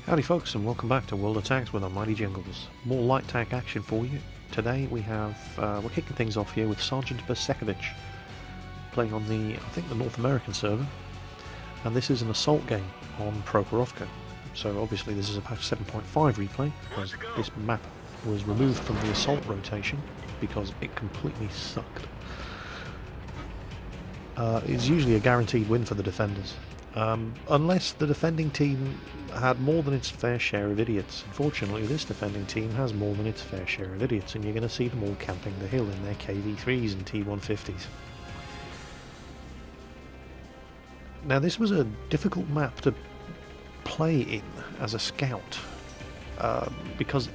Howdy folks, and welcome back to World of Tanks with our mighty Jingles. More light tank action for you. Today we're kicking things off here with Sergeant Bersekovich, playing on the North American server, and this is an assault game on Prokhorovka. So obviously this is a patch 7.5 replay, because this map was removed from the assault rotation because it completely sucked. It's usually a guaranteed win for the defenders, unless the defending team had more than its fair share of idiots. Unfortunately, this defending team has more than its fair share of idiots, and you're going to see them all camping the hill in their KV3s and T150s. Now, this was a difficult map to play in as a scout, because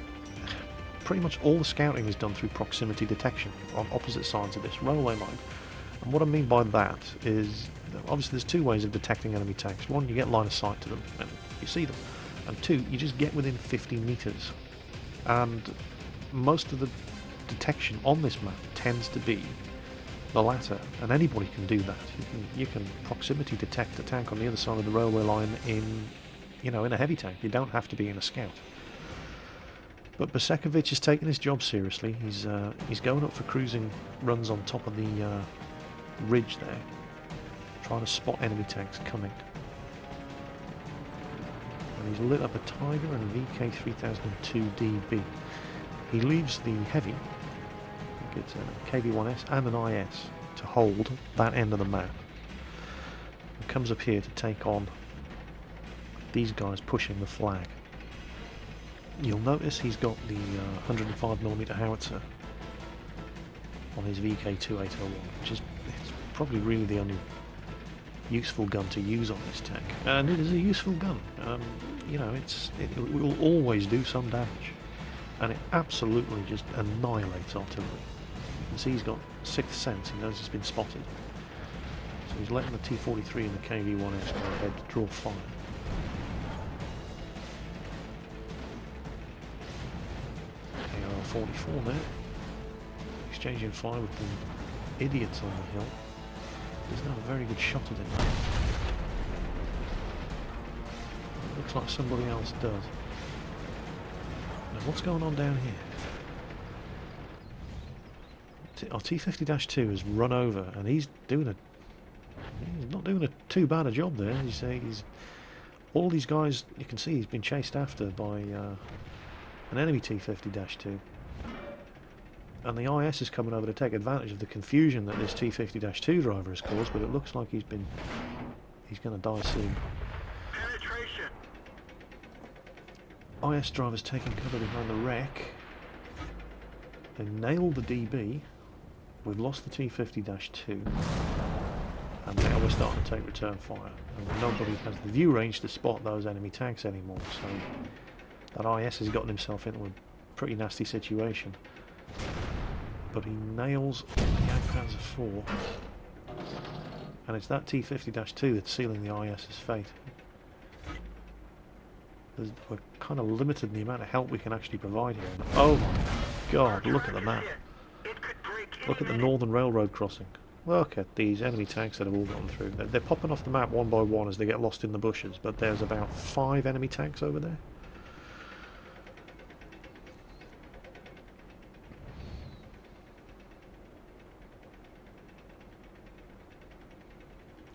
pretty much all the scouting is done through proximity detection on opposite sides of this railway line. And what I mean by that is, obviously there's two ways of detecting enemy tanks. One, you get line of sight to them and you see them, and two, you just get within 50 meters. And most of the detection on this map tends to be the latter, and anybody can do that. You can proximity detect a tank on the other side of the railway line in a heavy tank. You don't have to be in a scout. But Bersekovich is taking his job seriously. He's going up for cruising runs on top of the ridge there, trying to spot enemy tanks coming. And he's lit up a Tiger and a VK3002DB. He leaves the heavy, I think it's a KV1S and an IS, to hold that end of the map, and comes up here to take on these guys pushing the flag. You'll notice he's got the 105mm howitzer on his VK2801, which is probably really the only useful gun to use on this tank, and it is a useful gun. It will always do some damage, and it absolutely just annihilates artillery. You can see he's got sixth sense. He knows it's been spotted, so he's letting the T43 and the KV1S go ahead to draw fire. AR-44 now, exchanging fire with the idiots on the hill. He's not a very good shot at it. It looks like somebody else does. Now what's going on down here? Our T50-2 has run over, and he's not doing a too bad a job there. He's all these guys, you can see he's been chased after by an enemy T50-2. And the IS is coming over to take advantage of the confusion that this T50-2 driver has caused, but it looks like he's going to die soon. Penetration. IS driver's taking cover behind the wreck. They nailed the DB. We've lost the T50-2. And now we're starting to take return fire. And nobody has the view range to spot those enemy tanks anymore, so that IS has gotten himself into a pretty nasty situation. But he nails the Jagdpanzer 4, and it's that T50-2 that's sealing the IS's fate. We're kind of limited in the amount of help we can actually provide here. Oh my god, look at the map. Look at the Northern Railroad crossing. Look at these enemy tanks that have all gone through. They're popping off the map one by one as they get lost in the bushes, but there's about 5 enemy tanks over there.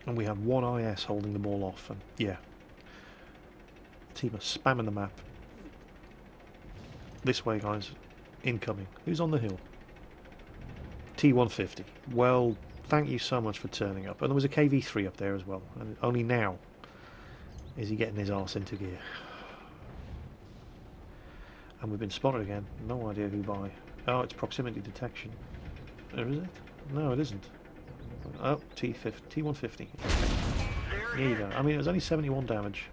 And we have one IS holding them all off, and yeah, the team are spamming the map. This way, guys, incoming. Who's on the hill? T150. Well, thank you so much for turning up. And there was a KV3 up there as well, and only now is he getting his arse into gear. And we've been spotted again. No idea who by. Oh, it's proximity detection. Or is it? No, it isn't. Oh, T150. There you go. I mean, it was only 71 damage.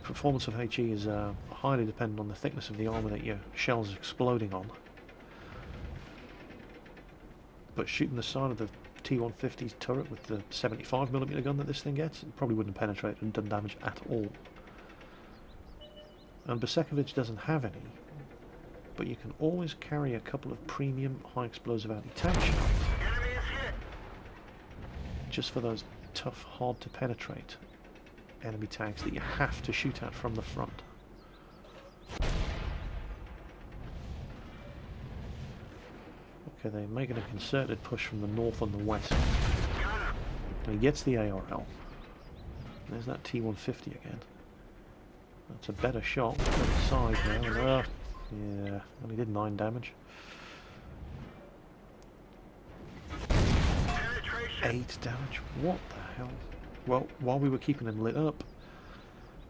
Performance of HE is highly dependent on the thickness of the armour that your shell's exploding on. But shooting the side of the T150's turret with the 75mm gun that this thing gets, it probably wouldn't have penetrated and done damage at all. And Bersekovich doesn't have any, but you can always carry a couple of premium high explosive anti-tank shells. Just for those tough, hard to penetrate enemy tanks that you have to shoot at from the front. Okay, they're making a concerted push from the north and the west. Got him. And he gets the ARL. There's that T-150 again. That's a better shot. Better side now. Yeah, only did 9 damage. Penetration. 8 damage. What the hell? Well, while we were keeping him lit up,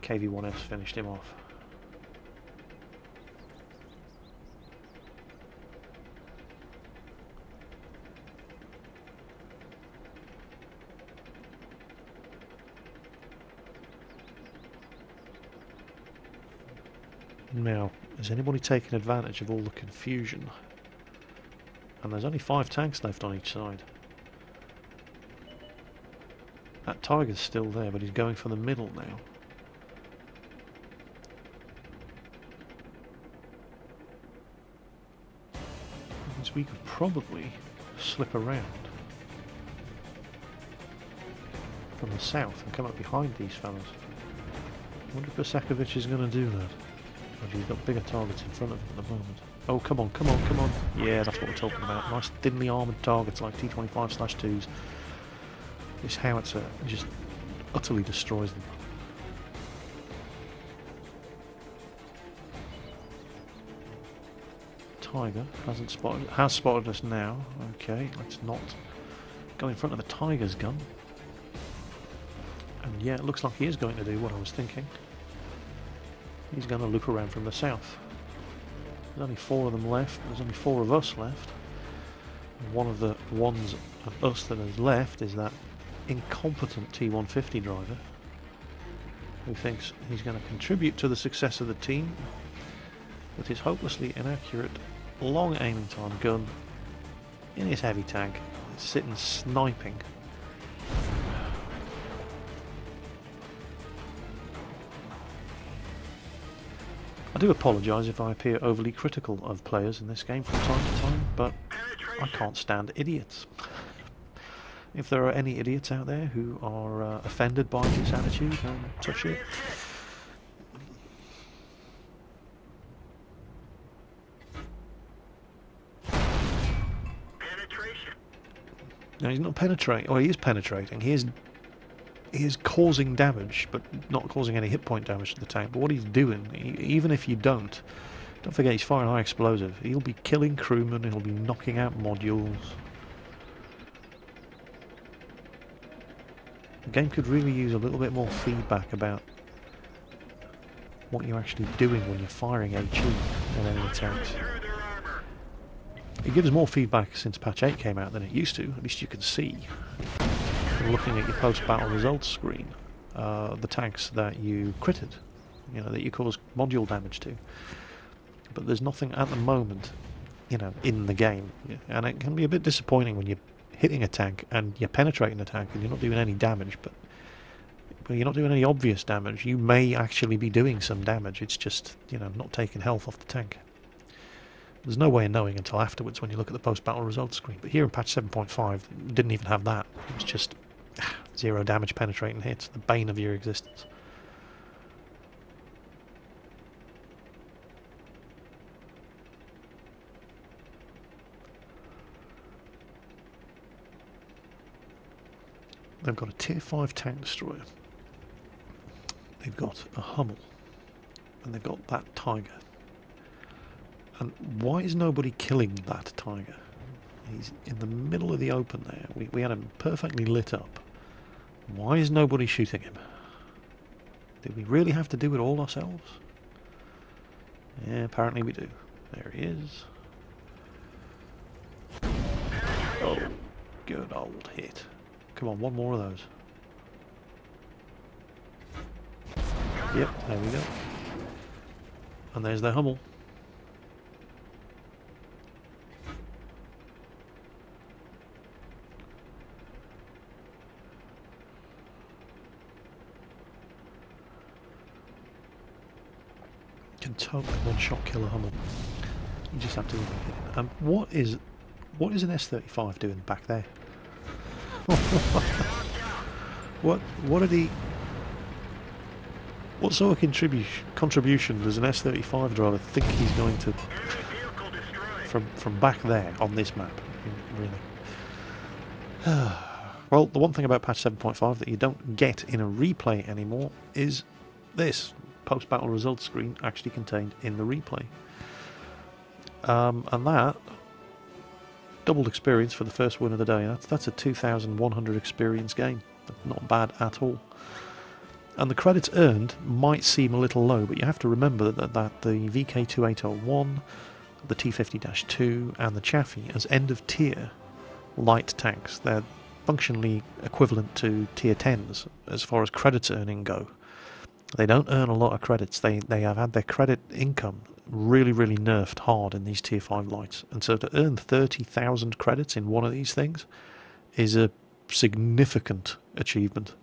KV-1S finished him off. Now, is anybody taking advantage of all the confusion? And there's only 5 tanks left on each side. That Tiger's still there, but he's going for the middle now. Means we could probably slip around from the south and come up behind these fellas. I wonder if Basakovich is going to do that. Oh, he's got bigger targets in front of him at the moment. Oh, come on, come on, come on. Yeah, that's what we're talking about. Nice thinly armoured targets like T-25/2s. This howitzer just utterly destroys them. Tiger has spotted us now. Okay, let's not go in front of the Tiger's gun. And yeah, it looks like he is going to do what I was thinking. He's going to loop around from the south. There's only 4 of them left. There's only 4 of us left. And one of the ones of us that is left is that incompetent T-150 driver who thinks he's going to contribute to the success of the team with his hopelessly inaccurate long aiming time gun in his heavy tank, sitting sniping. I do apologise if I appear overly critical of players in this game from time to time, but I can't stand idiots. If there are any idiots out there who are offended by this attitude, then touch it. Penetration. No, he's not penetrating. Well, he is penetrating. He is causing damage, but not causing any hit point damage to the tank. But what he's doing, even if you don't forget he's firing high explosive. He'll be killing crewmen, he'll be knocking out modules. The game could really use a little bit more feedback about what you're actually doing when you're firing HE on enemy tanks. It gives more feedback since patch 8 came out than it used to. At least you can see, looking at your post-battle results screen, the tanks that you critted, you know, that you caused module damage to. But there's nothing at the moment, you know, in the game, and it can be a bit disappointing when you're hitting a tank and you're penetrating the tank and you're not doing any damage, but you're not doing any obvious damage. You may actually be doing some damage, it's just, you know, not taking health off the tank. There's no way of knowing until afterwards when you look at the post-battle results screen, but here in patch 7.5 it didn't even have that. It was just 0 damage penetrating hits, the bane of your existence. They've got a tier 5 tank destroyer, they've got a Hummel, and they've got that Tiger. And why is nobody killing that Tiger? He's in the middle of the open there. We had him perfectly lit up. Why is nobody shooting him? Did we really have to do it all ourselves? Yeah, apparently we do. There he is. Oh, good old hit. Come on, one more of those. Yep, there we go. And there's their Hummel. Can totally one-shot kill a Hummel. You just have to really hit him. What is an S-35 doing back there? What did he? What sort of contribution does an S-35 driver think he's going to from back there on this map, really. Well, the one thing about patch 7.5 that you don't get in a replay anymore is this post-battle results screen actually contained in the replay. And that doubled experience for the first win of the day. That's a 2,100 experience game. Not bad at all. And the credits earned might seem a little low, but you have to remember that the VK2801, the T50-2 and the Chaffee as end of tier light tanks, they're functionally equivalent to tier 10s as far as credits earning go. They don't earn a lot of credits. They have had their credit income really nerfed hard in these tier 5 lights, and so to earn 30,000 credits in one of these things is a significant achievement.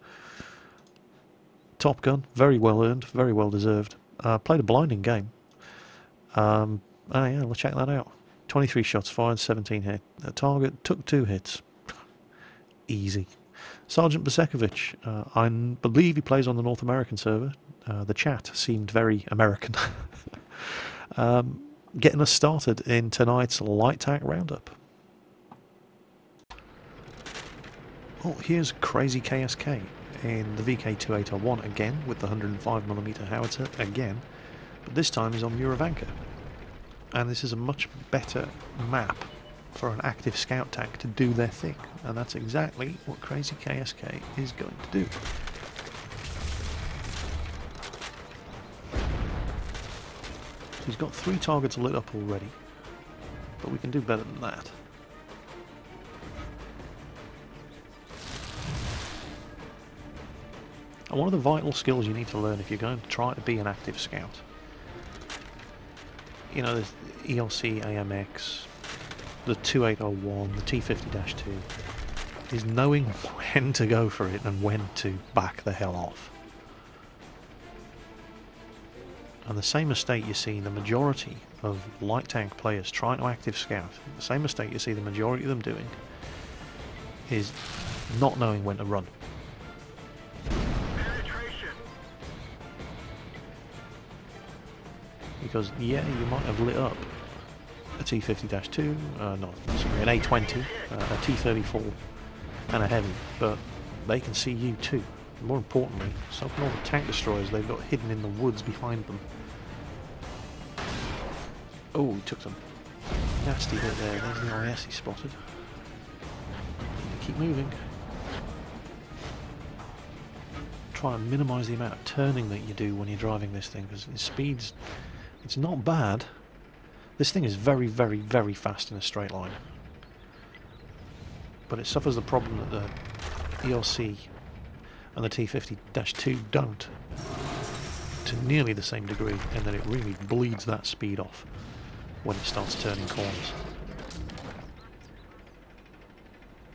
Top Gun, very well earned, very well deserved. Played a blinding game. Yeah, let's check that out. 23 shots fired, 17 hit. The target took 2 hits. Easy. Sergeant Basekovich, I believe he plays on the North American server. The chat seemed very American. Getting us started in tonight's light tank roundup. Oh, here's Crazy KSK in the VK2801 again with the 105mm howitzer again, but this time he's on Murovanka. And this is a much better map for an active scout tank to do their thing, and that's exactly what Crazy KSK is going to do. He's got 3 targets lit up already, but we can do better than that. And one of the vital skills you need to learn if you're going to try to be an active scout, you know, there's ELC, AMX, the 2801, the T50-2, is knowing when to go for it and when to back the hell off. And the same mistake you see the majority of light tank players trying to active scout, the same mistake you see the majority of them doing, is not knowing when to run. Because, yeah, you might have lit up a T50-2, an A20, a T34 and a heavy, but they can see you too. More importantly, so can all the tank destroyers they've got hidden in the woods behind them. Oh, he took some nasty bit there. There's the IS he spotted. Keep moving. Try and minimise the amount of turning that you do when you're driving this thing, because its speed's, it's not bad. This thing is very fast in a straight line, but it suffers the problem that the ELC and the T50-2 don't, to nearly the same degree, and that it really bleeds that speed off when it starts turning corners.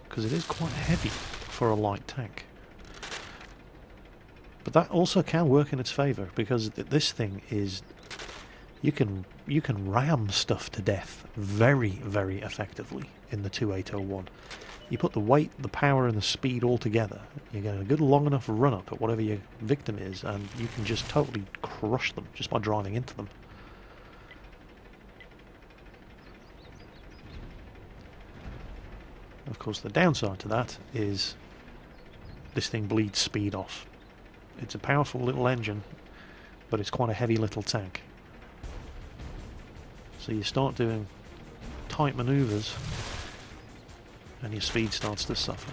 Because it is quite heavy for a light tank. But that also can work in its favour, because this thing is, you can ram stuff to death very effectively in the 2801. You put the weight, the power and the speed all together, you get a good long enough run up at whatever your victim is, and you can just totally crush them just by driving into them. Of course, the downside to that is this thing bleeds speed off. It's a powerful little engine, but it's quite a heavy little tank. So you start doing tight manoeuvres and your speed starts to suffer.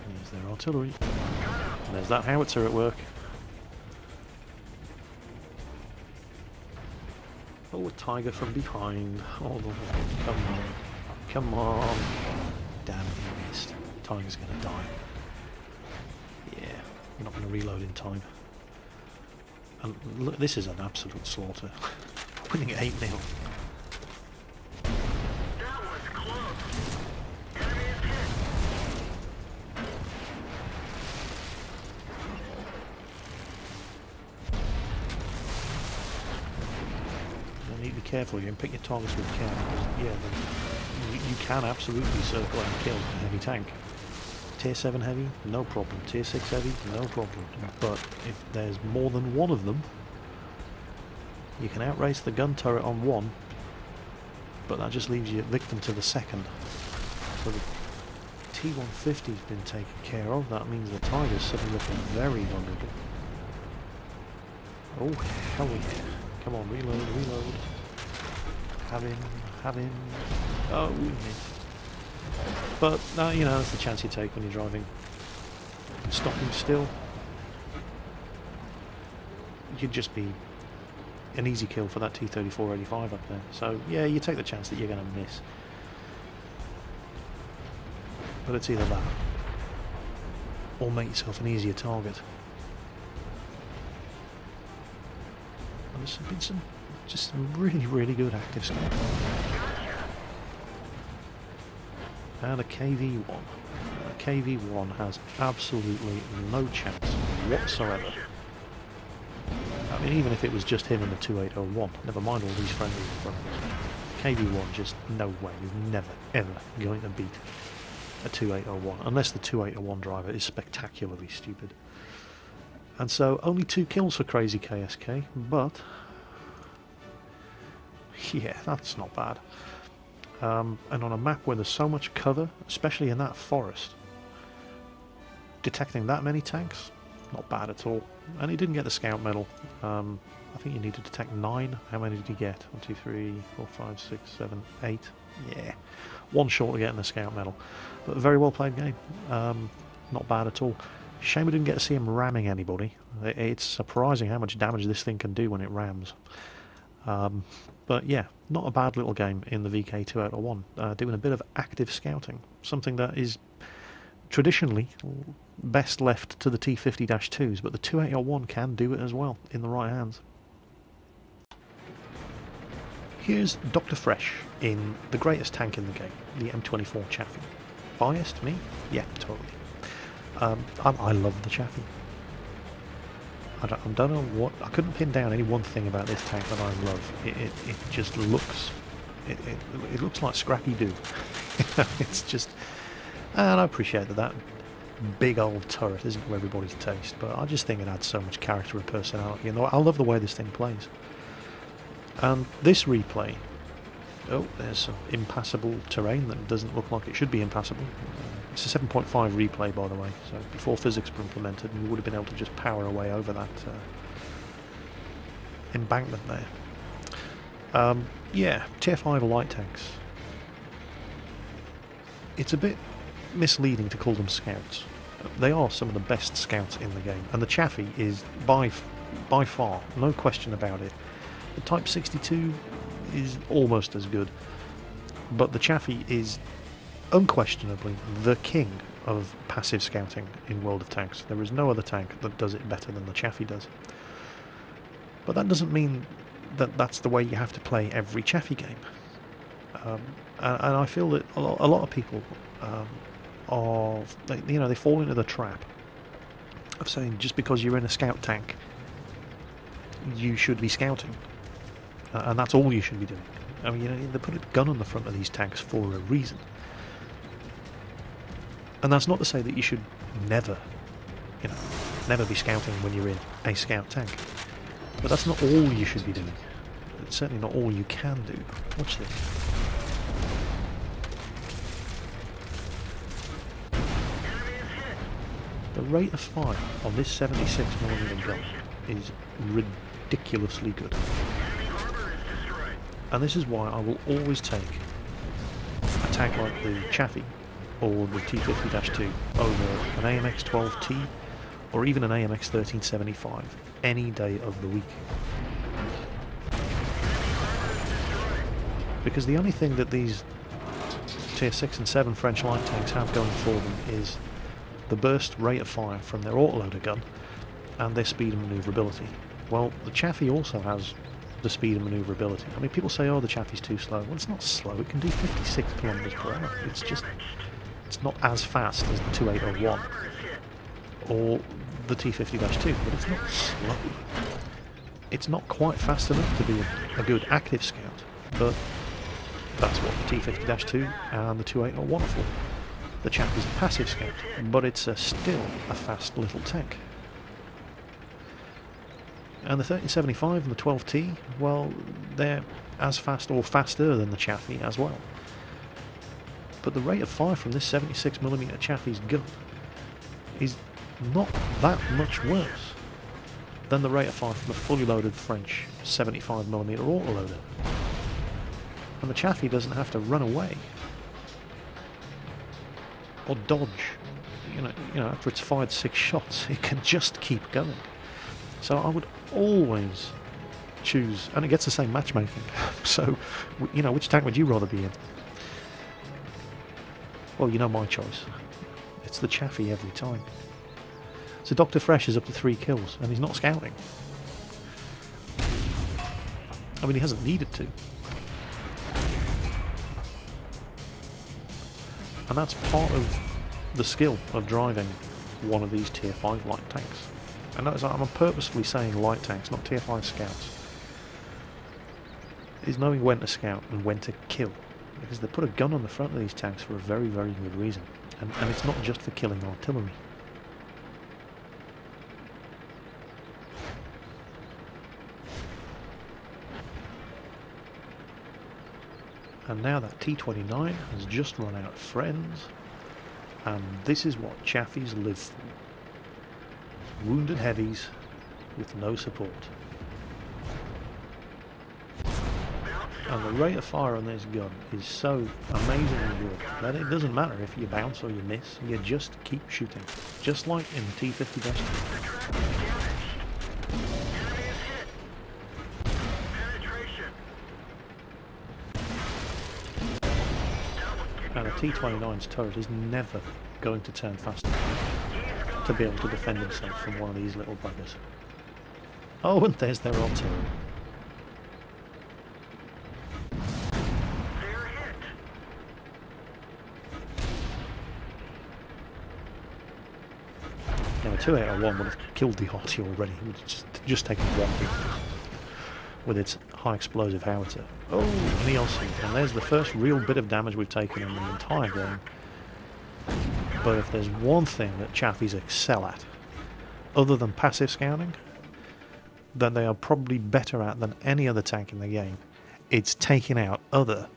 There's their artillery. And there's that howitzer at work. Oh, a tiger from behind. Oh, come on. Come on. Damn, he missed. Tiger's going to die. Yeah, I'm not going to reload in time. And look, this is an absolute slaughter. Winning 8-0. You need to be careful here and pick your targets with care, because yeah, you can absolutely circle and kill a heavy tank. Tier 7 heavy, no problem. Tier 6 heavy, no problem. But if there's more than one of them, you can outrace the gun turret on one but that just leaves you victim to the second. So the T-150's been taken care of. That means the Tiger's suddenly looking very vulnerable. Oh, hell yeah. Come on, reload, reload. Have him. Oh, we missed. But, you know, that's the chance you take when you're driving. And stopping still. You'd just be an easy kill for that T-34-85 up there. So, yeah, you take the chance that you're going to miss. But it's either that, or make yourself an easier target. And there's been some really, really good active scout. And a KV-1. A KV-1 has absolutely no chance whatsoever. I mean, even if it was just him and the 2801, never mind all these friendlies in front of him, KV-1 just no way, he's never, ever going to beat a 2801, unless the 2801 driver is spectacularly stupid. And so, only 2 kills for Crazy KSK, but yeah, that's not bad. And on a map where there's so much cover, especially in that forest, detecting that many tanks, not bad at all. And he didn't get the scout medal. I think you need to detect 9. How many did he get? 1, 2, 3, 4, 5, 6, 7, 8. Yeah, 1 short of getting the scout medal. But a very well played game. Not bad at all. Shame we didn't get to see him ramming anybody. It's surprising how much damage this thing can do when it rams. But yeah, not a bad little game in the VK2801. Doing a bit of active scouting. Something that is traditionally best left to the T50-2s, but the 2801 can do it as well in the right hands. Here's Dr. Fresh in the greatest tank in the game, the M24 Chaffee. Biased, me? Yeah, totally. I love the Chaffee. I don't know what... I couldn't pin down any one thing about this tank that I love. It just looks... It looks like Scrappy-Doo. It's just... And I appreciate that big old turret isn't to everybody's taste, but I just think it adds so much character and personality, and I love the way this thing plays. And this replay... Oh, there's some impassable terrain that doesn't look like it should be impassable. It's a 7.5 replay, by the way, so before physics were implemented, and you would have been able to just power away over that embankment there. Yeah, Tier 5 light tanks. It's a bit misleading to call them scouts. They are some of the best scouts in the game, and the Chaffee is by far, no question about it. The Type 62 is almost as good, but the Chaffee is unquestionably the king of passive scouting in World of Tanks. There is no other tank that does it better than the Chaffee does. But that doesn't mean that that's the way you have to play every Chaffee game. And I feel that a lot of people they fall into the trap of saying just because you're in a scout tank, you should be scouting, and that's all you should be doing. I mean, they put a gun on the front of these tanks for a reason. And that's not to say that you should never be scouting when you're in a scout tank. But that's not all you should be doing. It's certainly not all you can do. Watch this. The rate of fire on this 76mm gun is ridiculously good. And this is why I will always take a tank like the Chaffee or the T50-2 over an AMX-12T or even an AMX-1375 any day of the week. Because the only thing that these Tier 6 and 7 French light tanks have going for them is the burst rate of fire from their autoloader gun and their speed and manoeuvrability. Well, the Chaffee also has the speed and manoeuvrability. I mean, people say, oh, the Chaffee's too slow. Well, it's not slow. It can do 56 kilometers per hour. It's not as fast as the 2801 or the T50-2, but it's not slow. It's not quite fast enough to be a good active scout, but that's what the T50-2 and the 2801 are for. The Chaffee's a passive scout, but it's still a fast little tank. And the 1375 and the 12T, well, they're as fast or faster than the Chaffee as well. But the rate of fire from this 76mm Chaffee's gun is not that much worse than the rate of fire from a fully loaded French 75mm autoloader. And the Chaffee doesn't have to run away or dodge. You know, after it's fired 6 shots, it can just keep going. So I would always choose, and it gets the same matchmaking. So, you know, which tank would you rather be in? Well, you know my choice. It's the Chaffee every time. So Dr. Fresh is up to 3 kills, and he's not scouting. I mean, he hasn't needed to. And that's part of the skill of driving one of these tier 5 light tanks. And notice I'm purposefully saying light tanks, not tier 5 scouts. Is knowing when to scout and when to kill. Because they put a gun on the front of these tanks for a very, very good reason. And it's not just for killing artillery. And now that T-29 has just run out of friends, and this is what Chaffees live for. Wounded heavies with no support. And the rate of fire on this gun is so amazingly good that it doesn't matter if you bounce or you miss, you just keep shooting. Just like in T-50-2. And a T-29's turret is never going to turn fast enough to be able to defend himself from one of these little buggers. Oh, and there's their artillery. Now a 2801 would have killed the arty already. It would just taken one hit with its high explosive howitzer. Oh, Nielsen, and there's the first real bit of damage we've taken in the entire game. But if there's one thing that Chaffees excel at, other than passive scouting, that they are probably better at than any other tank in the game, it's taking out other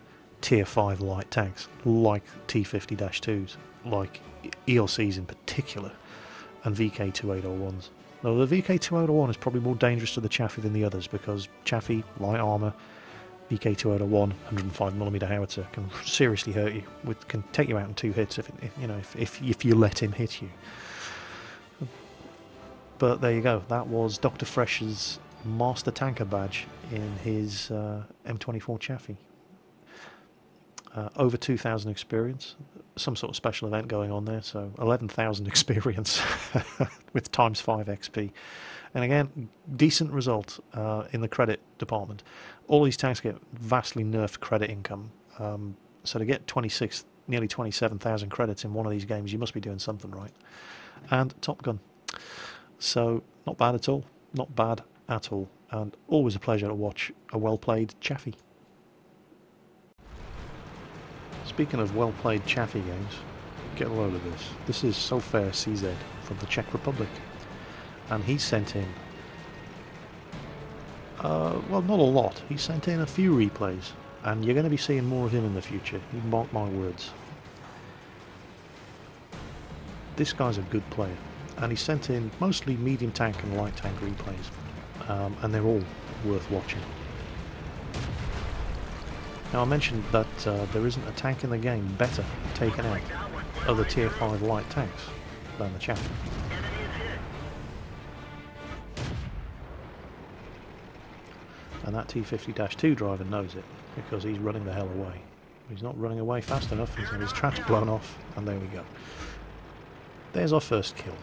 tier 5 light tanks, like T-50-2s, like ELCs in particular, and VK-2801s. Though the VK-2801 is probably more dangerous to the Chaffee than the others, because Chaffee, light armour, VK-2801, 105mm howitzer can seriously hurt you. Can take you out in 2 hits if you let him hit you. But there you go. That was Dr. Fresh's Master Tanker badge in his M24 Chaffee. Over 2,000 experience. Some sort of special event going on there, so 11,000 experience with times 5 XP. And again, decent result in the credit department. All these tanks get vastly nerfed credit income. So to get 26, nearly 27,000 credits in one of these games, you must be doing something right. And Top Gun. So not bad at all. Not bad at all. And always a pleasure to watch a well-played Chaffee. Speaking of well-played Chaffee games, get a load of this. This is Sofair CZ from the Czech Republic. And he sent in, well, not a lot. He sent in a few replays. And you're going to be seeing more of him in the future. You mark my words. This guy's a good player. And he sent in mostly medium tank and light tank replays. And they're all worth watching. Now I mentioned that there isn't a tank in the game better at taking out other tier 5 light tanks than the Chaffee. And that T-50-2 driver knows it, because he's running the hell away. He's not running away fast enough, and so his trap's blown off, and there we go. There's our first kill.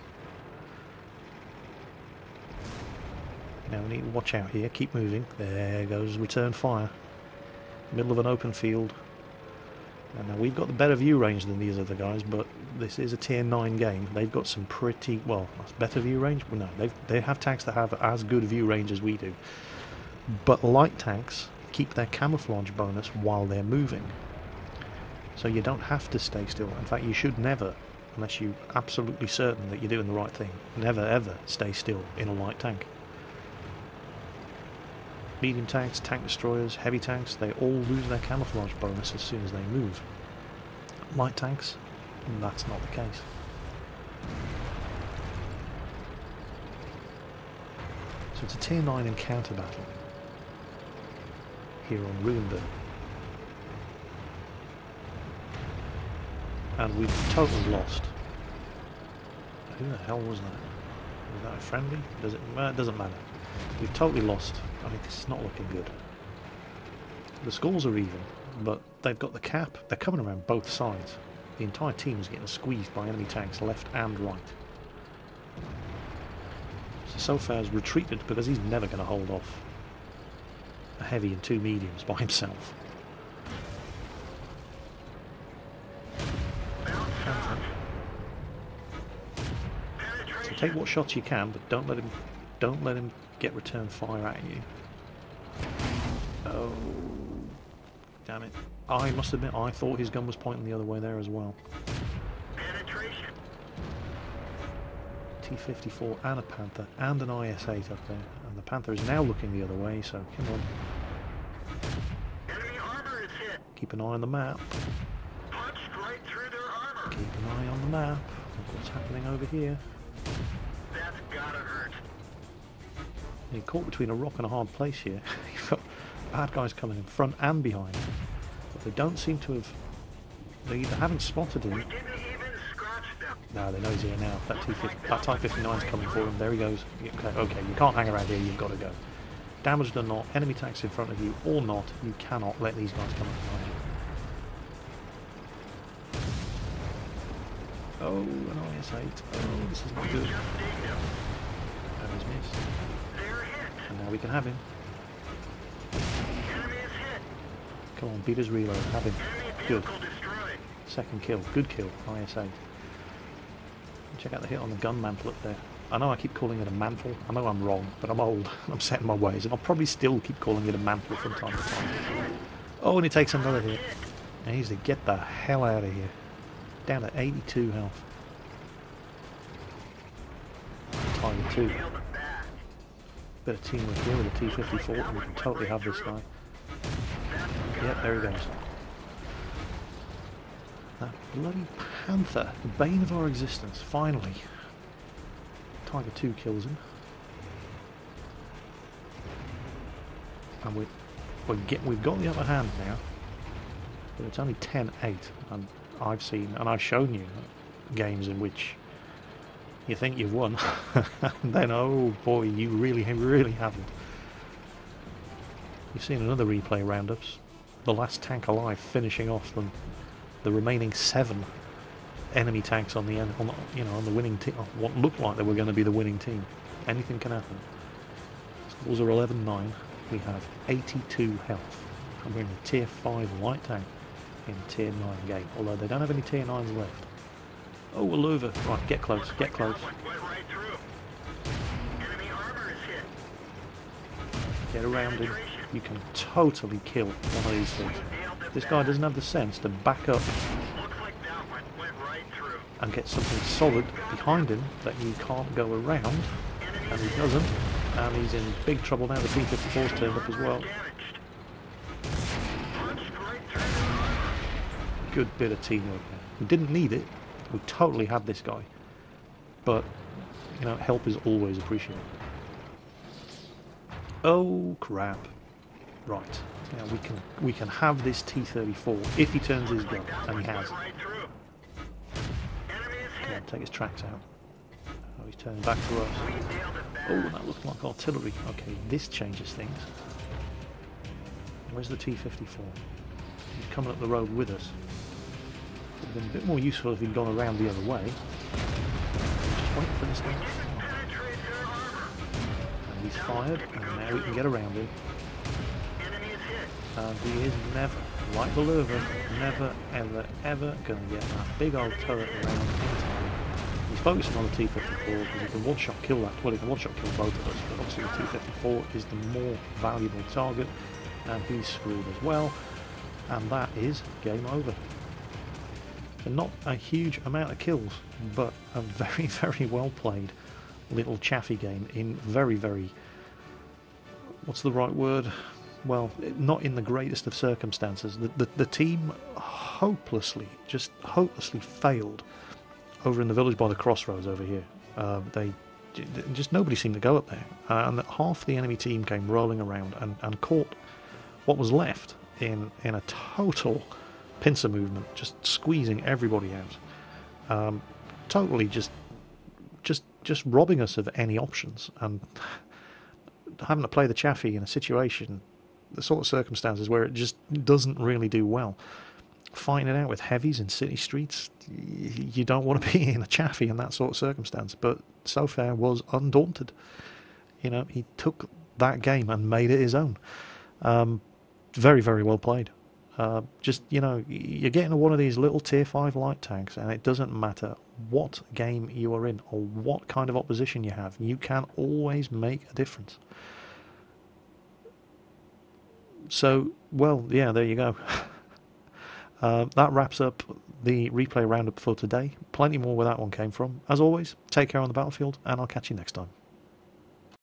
Now we need to watch out here, keep moving. There goes return fire. Middle of an open field. And now we've got the better view range than these other guys, but this is a tier 9 game. They've got some pretty, well, better view range? Well, no, they have tanks that have as good view range as we do. But light tanks keep their camouflage bonus while they're moving. So you don't have to stay still. In fact, you should never, unless you're absolutely certain that you're doing the right thing, never ever stay still in a light tank. medium tanks, tank destroyers, heavy tanks, they all lose their camouflage bonus as soon as they move. Light tanks, that's not the case. So it's a tier 9 encounter battle here on Ruinberg. And we've totally lost. Who the hell was that? Was that a friendly? It doesn't matter. We've totally lost. I mean, this is not looking good. The scores are even, but they've got the cap. They're coming around both sides. The entire team is getting squeezed by enemy tanks left and right. So Sofar's retreated because he's never going to hold off a heavy and 2 mediums by himself. So take what shots you can, but don't let him get return fire at you. Oh, damn it! I must admit, I thought his gun was pointing the other way there as well. T-54 and a Panther and an IS-8 up there, and the Panther is now looking the other way. So come on, Enemy armor is hit. keep an eye on the map. Punched right through their armor. Keep an eye on the map. Look what's happening over here. That's gotta hurt. You're caught between a rock and a hard place here. You've got bad guys coming in front and behind, but they don't seem to have. They either haven't spotted him. We didn't even scratch them. No, they know he's here now. That Type 59 is coming for him. There he goes. Okay, you can't hang around here. You've got to go. Damaged or not, enemy tanks in front of you or not, you cannot let these guys come up behind you. Oh, an IS-8. Oh, this is not good. That was missed. They're hit. And now we can have him. Enemy is hit. Come on, beat his reload. Have him. Enemy Good. vehicle destroyed. Second kill. Good kill. IS-8. Check out the hit on the gun mantle up there. I know I keep calling it a mantle. I know I'm wrong, but I'm old. I'm set in my ways, and I'll probably still keep calling it a mantle from time to time. Oh, and he takes another hit. He needs to get the hell out of here. Down to 82 health. Tiger 2. Nailed them back. Bit of teamwork here with a T-54, and we can totally have this guy. Yep, there he goes. That bloody Panther, the bane of our existence, finally. Tiger 2 kills him. And we've got the upper hand now. But it's only 10-8. And I've seen, and I've shown you, games in which you think you've won. And then, oh boy, you really haven't. You've seen another replay roundups. The last tank alive finishing off the remaining 7 enemy tanks on the winning team. What looked like they were going to be the winning team. Anything can happen. Scores are 11-9. We have 82 health, and we're in a tier 5 light tank in tier 9 game. Although they don't have any tier 9s left. Oh, a louver. Right, get close. Get close. Went right through. Enemy armor is hit. Get around him. You can totally kill one of these things. This guy doesn't have the sense to back up Looks like that one went right through. and get something solid behind him that you can't go around, and he doesn't, and he's in big trouble now. The T-54's turned up as well. Damaged. Punched right through their armor. Good bit of teamwork there. We didn't need it. We totally had this guy, but help is always appreciated. Oh crap! Right, now we can have this T-34 if he turns his gun, and he has. Right through. Enemy is Come on, hit. take his tracks out. Oh, he's turning back to us. We nailed it back. Oh, that looked like artillery. Okay, this changes things. Where's the T-54? He's coming up the road with us. Would have been a bit more useful if he'd gone around the other way. Just wait for this guy. Penetrate their armor. And he's fired, and now we can get around him. Enemy is hit. And he is never, like the Lurver, never, ever going to get that big old turret around in time. He's focusing on the T-54 because he can one-shot kill that. Well, he can one-shot kill both of us, but obviously the T-54 is the more valuable target, and he's screwed as well. And that is game over. So not a huge amount of kills, but a very well played little Chaffee game in very what's the right word? Well, not in the greatest of circumstances. The team just hopelessly failed over in the village by the crossroads over here. Just nobody seemed to go up there, and half the enemy team came rolling around and caught what was left in a total pincer movement, just squeezing everybody out, totally just robbing us of any options, and having to play the Chaffee in a situation, the sort of circumstances where it just doesn't really do well. Fighting it out with heavies in city streets, you don't want to be in a Chaffee in that sort of circumstance. But Sofair was undaunted. You know, he took that game and made it his own. Very, very well played. Just, you know, you're getting one of these little tier 5 light tanks, and it doesn't matter what game you are in or what kind of opposition you have, you can always make a difference. So, well, yeah, there you go. That wraps up the replay roundup for today. Plenty more where that one came from. As always, take care on the battlefield, and I'll catch you next time.